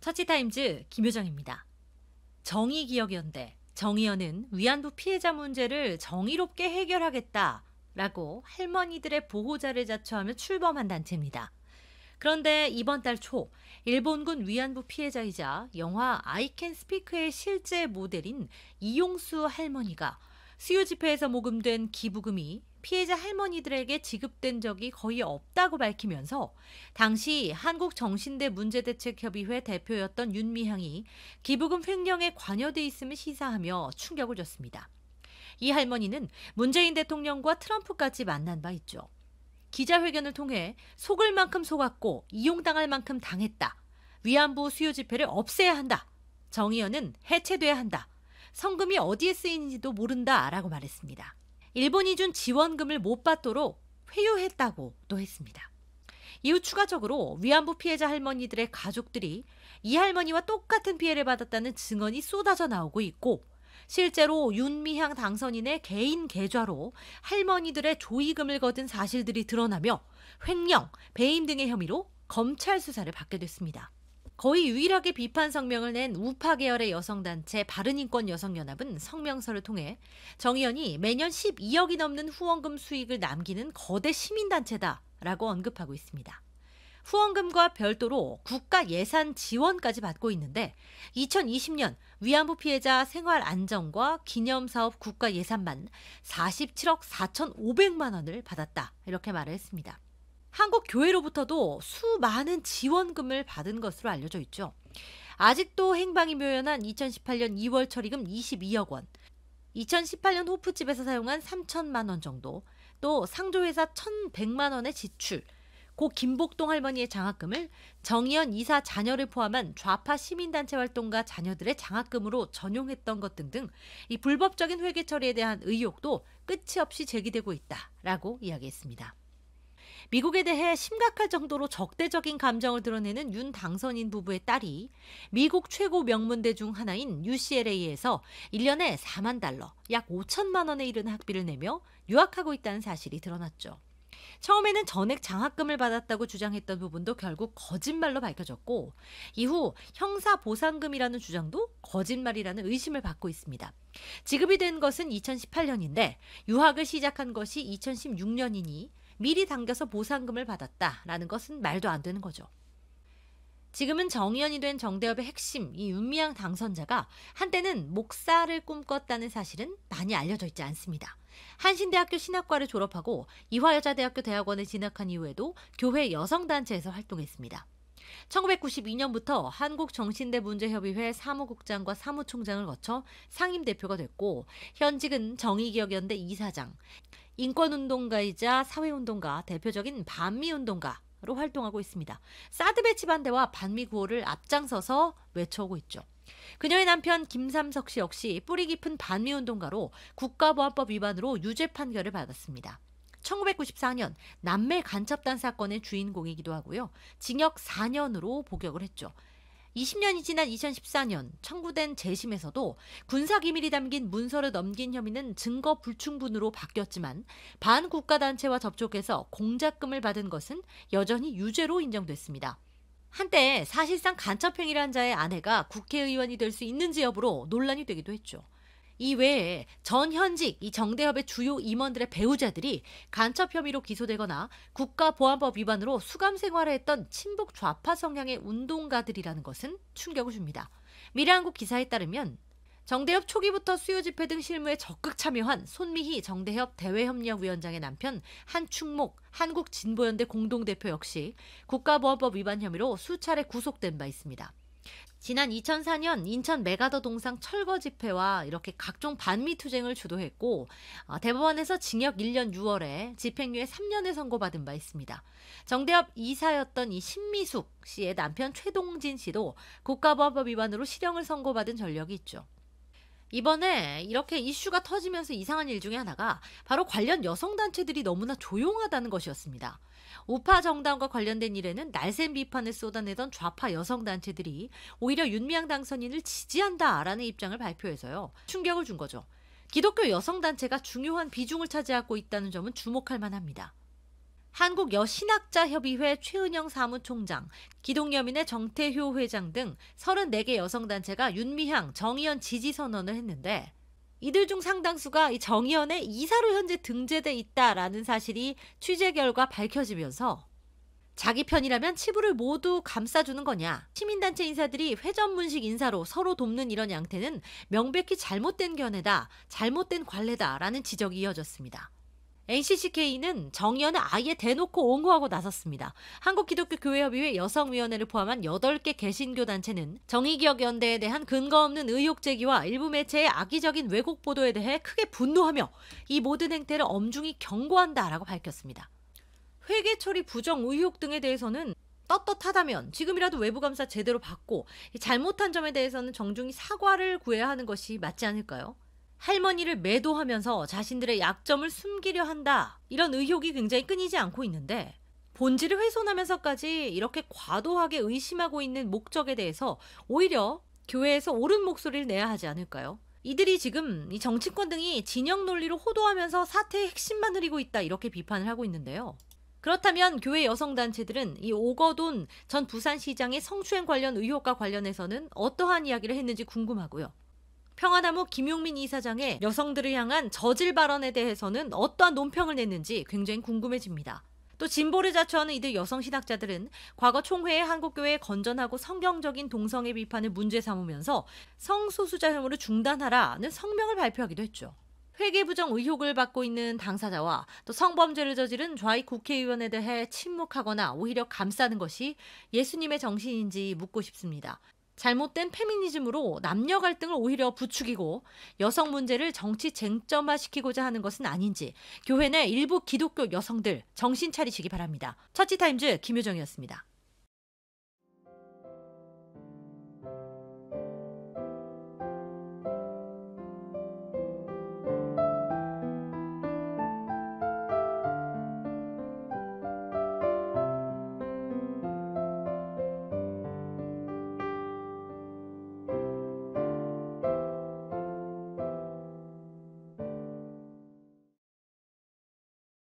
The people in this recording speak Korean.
터치타임즈 김효정입니다. 정의기억연대, 정의연은 위안부 피해자 문제를 정의롭게 해결하겠다라고 할머니들의 보호자를 자처하며 출범한 단체입니다. 그런데 이번 달 초 일본군 위안부 피해자이자 영화 I Can Speak의 실제 모델인 이용수 할머니가 수요 집회에서 모금된 기부금이 피해자 할머니들에게 지급된 적이 거의 없다고 밝히면서 당시 한국정신대 문제대책협의회 대표였던 윤미향이 기부금 횡령에 관여돼 있음을 시사하며 충격을 줬습니다. 이 할머니는 문재인 대통령과 트럼프까지 만난 바 있죠. 기자회견을 통해 속을 만큼 속았고 이용당할 만큼 당했다. 위안부 수요 집회를 없애야 한다. 정의연은 해체돼야 한다. 성금이 어디에 쓰이는지도 모른다라고 말했습니다. 일본이 준 지원금을 못 받도록 회유했다고도 했습니다. 이후 추가적으로 위안부 피해자 할머니들의 가족들이 이 할머니와 똑같은 피해를 받았다는 증언이 쏟아져 나오고 있고 실제로 윤미향 당선인의 개인 계좌로 할머니들의 조의금을 거둔 사실들이 드러나며 횡령, 배임 등의 혐의로 검찰 수사를 받게 됐습니다. 거의 유일하게 비판 성명을 낸 우파 계열의 여성단체 바른인권여성연합은 성명서를 통해 정의연이 매년 12억이 넘는 후원금 수익을 남기는 거대 시민단체다라고 언급하고 있습니다. 후원금과 별도로 국가 예산 지원까지 받고 있는데 2020년 위안부 피해자 생활 안정과 기념사업 국가 예산만 47억 4,500만 원을 받았다 이렇게 말을 했습니다. 한국 교회로부터도 수많은 지원금을 받은 것으로 알려져 있죠. 아직도 행방이 묘연한 2018년 2월 처리금 22억 원, 2018년 호프집에서 사용한 3천만 원 정도, 또 상조회사 1,100만 원의 지출, 고 김복동 할머니의 장학금을 정의연 이사 자녀를 포함한 좌파 시민단체 활동가 자녀들의 장학금으로 전용했던 것 등등 이 불법적인 회계 처리에 대한 의혹도 끝이 없이 제기되고 있다라고 이야기했습니다. 미국에 대해 심각할 정도로 적대적인 감정을 드러내는 윤 당선인 부부의 딸이 미국 최고 명문대 중 하나인 UCLA에서 1년에 4만 달러, 약 5천만 원에 이르는 학비를 내며 유학하고 있다는 사실이 드러났죠. 처음에는 전액 장학금을 받았다고 주장했던 부분도 결국 거짓말로 밝혀졌고 이후 형사보상금이라는 주장도 거짓말이라는 의심을 받고 있습니다. 지급이 된 것은 2018년인데 유학을 시작한 것이 2016년이니 미리 당겨서 보상금을 받았다라는 것은 말도 안 되는 거죠. 지금은 정의연이 된 정대협의 핵심 이 윤미향 당선자가 한때는 목사를 꿈꿨다는 사실은 많이 알려져 있지 않습니다. 한신대학교 신학과를 졸업하고 이화여자대학교 대학원에 진학한 이후에도 교회 여성단체에서 활동했습니다. 1992년부터 한국정신대 문제협의회 사무국장과 사무총장을 거쳐 상임대표가 됐고 현직은 정의기억연대 이사장, 인권운동가이자 사회운동가, 대표적인 반미운동가로 활동하고 있습니다. 사드 배치 반대와 반미 구호를 앞장서서 외쳐오고 있죠. 그녀의 남편 김삼석 씨 역시 뿌리 깊은 반미운동가로 국가보안법 위반으로 유죄 판결을 받았습니다. 1994년 남매 간첩단 사건의 주인공이기도 하고요. 징역 4년으로 복역을 했죠. 20년이 지난 2014년 청구된 재심에서도 군사기밀이 담긴 문서를 넘긴 혐의는 증거 불충분으로 바뀌었지만 반국가단체와 접촉해서 공작금을 받은 것은 여전히 유죄로 인정됐습니다. 한때 사실상 간첩행위를 한 자의 아내가 국회의원이 될 수 있는지 여부로 논란이 되기도 했죠. 이 외에 전현직 이 정대협의 주요 임원들의 배우자들이 간첩 혐의로 기소되거나 국가보안법 위반으로 수감 생활을 했던 친북 좌파 성향의 운동가들이라는 것은 충격을 줍니다. 미래한국 기사에 따르면 정대협 초기부터 수요 집회 등 실무에 적극 참여한 손미희 정대협 대외협력위원장의 남편 한충목 한국진보연대 공동대표 역시 국가보안법 위반 혐의로 수차례 구속된 바 있습니다. 지난 2004년 인천 메가더 동상 철거 집회와 이렇게 각종 반미 투쟁을 주도했고 대법원에서 징역 1년 6월에 집행유예 3년을 선고받은 바 있습니다. 정대협 이사였던 이 신미숙 씨의 남편 최동진 씨도 국가보안법 위반으로 실형을 선고받은 전력이 있죠. 이번에 이렇게 이슈가 터지면서 이상한 일 중에 하나가 바로 관련 여성단체들이 너무나 조용하다는 것이었습니다. 우파 정당과 관련된 일에는 날쌘 비판을 쏟아내던 좌파 여성단체들이 오히려 윤미향 당선인을 지지한다라는 입장을 발표해서요. 충격을 준 거죠. 기독교 여성단체가 중요한 비중을 차지하고 있다는 점은 주목할 만합니다. 한국여신학자협의회 최은영 사무총장, 기독여민의 정태효 회장 등 34개 여성단체가 윤미향, 정의연 지지 선언을 했는데 이들 중 상당수가 이 정의연의 이사로 현재 등재돼 있다라는 사실이 취재 결과 밝혀지면서 자기 편이라면 치부를 모두 감싸주는 거냐. 시민단체 인사들이 회전문식 인사로 서로 돕는 이런 양태는 명백히 잘못된 견해다, 잘못된 관례다라는 지적이 이어졌습니다. NCCK는 정의연을 아예 대놓고 옹호하고 나섰습니다. 한국기독교교회협의회 여성위원회를 포함한 8개 개신교 단체는 정의기억연대에 대한 근거 없는 의혹 제기와 일부 매체의 악의적인 왜곡 보도에 대해 크게 분노하며 이 모든 행태를 엄중히 경고한다라고 밝혔습니다. 회계 처리 부정 의혹 등에 대해서는 떳떳하다면 지금이라도 외부 감사 제대로 받고 잘못한 점에 대해서는 정중히 사과를 구해야 하는 것이 맞지 않을까요? 할머니를 매도하면서 자신들의 약점을 숨기려 한다. 이런 의혹이 굉장히 끊이지 않고 있는데 본질을 훼손하면서까지 이렇게 과도하게 의심하고 있는 목적에 대해서 오히려 교회에서 옳은 목소리를 내야 하지 않을까요? 이들이 지금 이 정치권 등이 진영 논리로 호도하면서 사태의 핵심만 흐리고 있다 이렇게 비판을 하고 있는데요. 그렇다면 교회 여성단체들은 이 오거돈 전 부산시장의 성추행 관련 의혹과 관련해서는 어떠한 이야기를 했는지 궁금하고요. 평화나무 김용민 이사장의 여성들을 향한 저질 발언에 대해서는 어떠한 논평을 냈는지 굉장히 궁금해집니다. 또 진보를 자처하는 이들 여성 신학자들은 과거 총회에 한국교회의 건전하고 성경적인 동성애 비판을 문제 삼으면서 성소수자 혐오를 중단하라는 성명을 발표하기도 했죠. 회계부정 의혹을 받고 있는 당사자와 또 성범죄를 저지른 좌익 국회의원에 대해 침묵하거나 오히려 감싸는 것이 예수님의 정신인지 묻고 싶습니다. 잘못된 페미니즘으로 남녀 갈등을 오히려 부추기고 여성 문제를 정치 쟁점화시키고자 하는 것은 아닌지 교회 내 일부 기독교 여성들 정신 차리시기 바랍니다. 처치타임즈 김효정이었습니다.